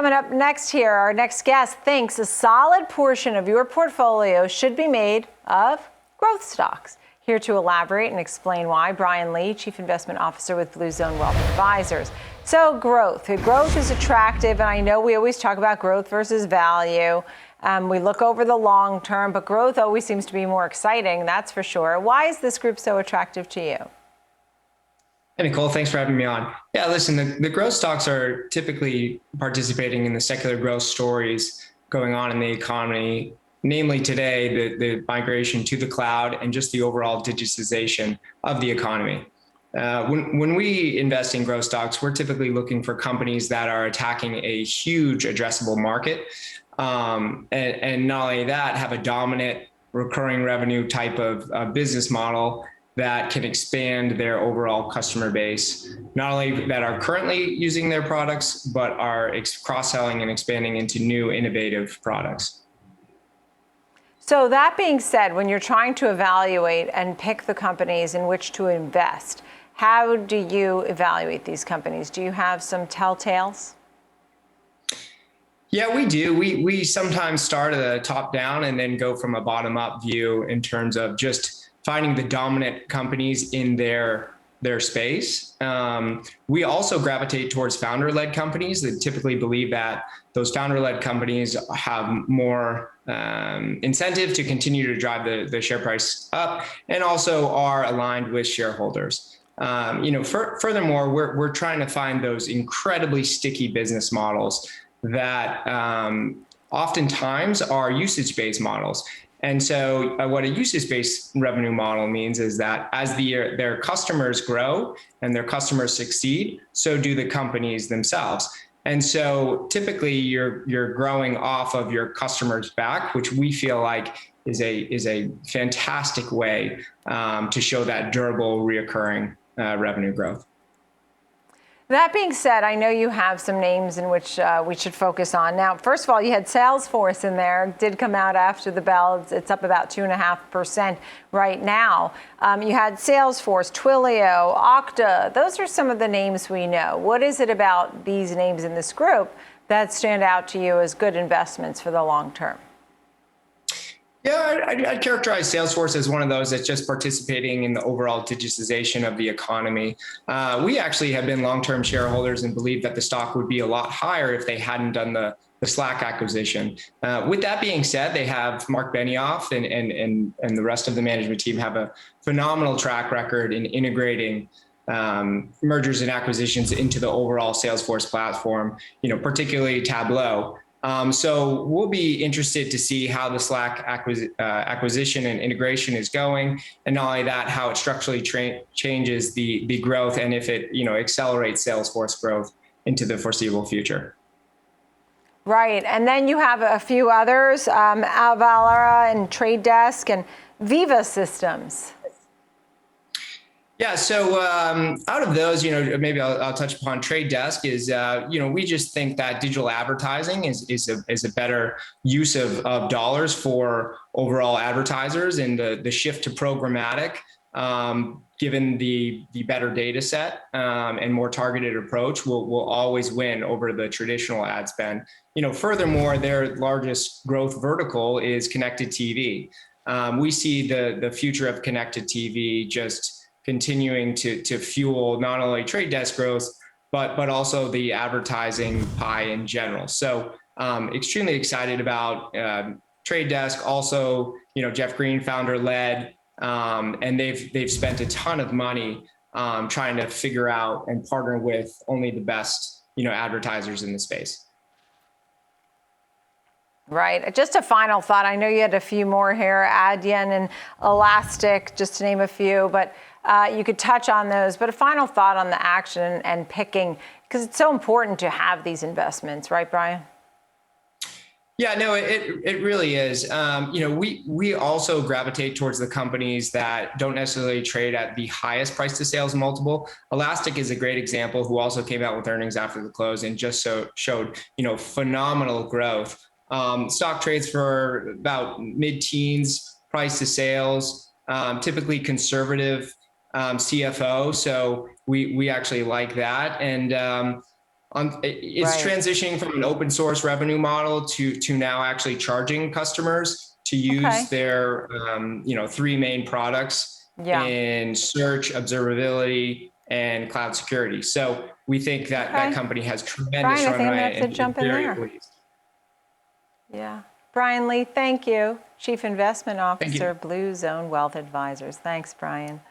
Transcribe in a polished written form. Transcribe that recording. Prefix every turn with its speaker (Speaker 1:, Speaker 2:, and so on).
Speaker 1: Coming up next here, our next guest thinks a solid portion of your portfolio should be made of growth stocks. Here to elaborate and explain why, Bryan Lee, Chief Investment Officer with Blue Zone Wealth Advisors. So growth is attractive, and I know we always talk about growth versus value. We look over the long term, but growth always seems to be more exciting, that's for sure. Why is this group so attractive to you?
Speaker 2: Hey, Nicole, thanks for having me on. Yeah, listen, the growth stocks are typically participating in the secular growth stories going on in the economy, namely today, the migration to the cloud and just the overall digitization of the economy. When we invest in growth stocks, we're typically looking for companies that are attacking a huge addressable market. And not only that, have a dominant recurring revenue type of business model that can expand their overall customer base, not only that are currently using their products, but are cross-selling and expanding into new innovative products.
Speaker 1: So that being said, when you're trying to evaluate and pick the companies in which to invest, how do you evaluate these companies? Do you have some telltales?
Speaker 2: Yeah, we do. We sometimes start at a top down and then go from a bottom up view in terms of just finding the dominant companies in their space. We also gravitate towards founder-led companies that typically believe that those founder-led companies have more incentive to continue to drive the share price up, and also are aligned with shareholders. Furthermore, we're trying to find those incredibly sticky business models that oftentimes are usage-based models. And so what a usage-based revenue model means is that as their customers grow and their customers succeed, so do the companies themselves. And so typically you're growing off of your customers' back, which we feel like is a fantastic way to show that durable, reoccurring revenue growth.
Speaker 1: That being said, I know you have some names in which we should focus on. Now, first of all, you had Salesforce in there, did come out after the bell. It's up about 2.5% right now. You had Salesforce, Twilio, Okta. Those are some of the names we know. What is it about these names in this group that stand out to you as good investments for the long term?
Speaker 2: Yeah, I'd characterize Salesforce as one of those that's just participating in the overall digitization of the economy. We actually have been long-term shareholders and believe that the stock would be a lot higher if they hadn't done the Slack acquisition. With that being said, they have Mark Benioff and the rest of the management team have a phenomenal track record in integrating mergers and acquisitions into the overall Salesforce platform, particularly TWLO. So we'll be interested to see how the Slack acquisition and integration is going, and not only that, how it structurally changes the growth, and if it accelerates Salesforce growth into the foreseeable future.
Speaker 1: Right, and then you have a few others, Avalara and Trade Desk and Veeva Systems.
Speaker 2: Yeah, so out of those, maybe I'll touch upon Trade Desk is, we just think that digital advertising is a better use of dollars for overall advertisers, and the shift to programmatic, given the better data set and more targeted approach will always win over the traditional ad spend. Furthermore, their largest growth vertical is connected TV. We see the future of connected TV just continuing to fuel not only Trade Desk growth, but also the advertising pie in general. So extremely excited about Trade Desk. Also, Jeff Green, founder led, and they've spent a ton of money trying to figure out and partner with only the best advertisers in the space.
Speaker 1: Right. Just a final thought. I know you had a few more here, Adyen and Elastic, just to name a few, but you could touch on those. But a final thought on the action and picking, because it's so important to have these investments, right, Bryan?
Speaker 2: Yeah, no, it really is. We also gravitate towards the companies that don't necessarily trade at the highest price to sales multiple. Elastic is a great example, who also came out with earnings after the close and just showed phenomenal growth. Stock trades for about mid-teens price to sales, typically conservative CFO. So we actually like that. And It's
Speaker 1: Right.
Speaker 2: transitioning from an open source revenue model to now actually charging customers to use their three main products
Speaker 1: Yeah.
Speaker 2: in search, observability, and cloud security. So we think that that company has tremendous
Speaker 1: Brian, I think I'm going
Speaker 2: runway
Speaker 1: to have to
Speaker 2: and
Speaker 1: jump in
Speaker 2: very
Speaker 1: there.
Speaker 2: pleased.
Speaker 1: Yeah. Bryan Lee, thank you. Chief Investment
Speaker 2: Thank you.
Speaker 1: Officer, Blue Zone Wealth Advisors. Thanks, Brian.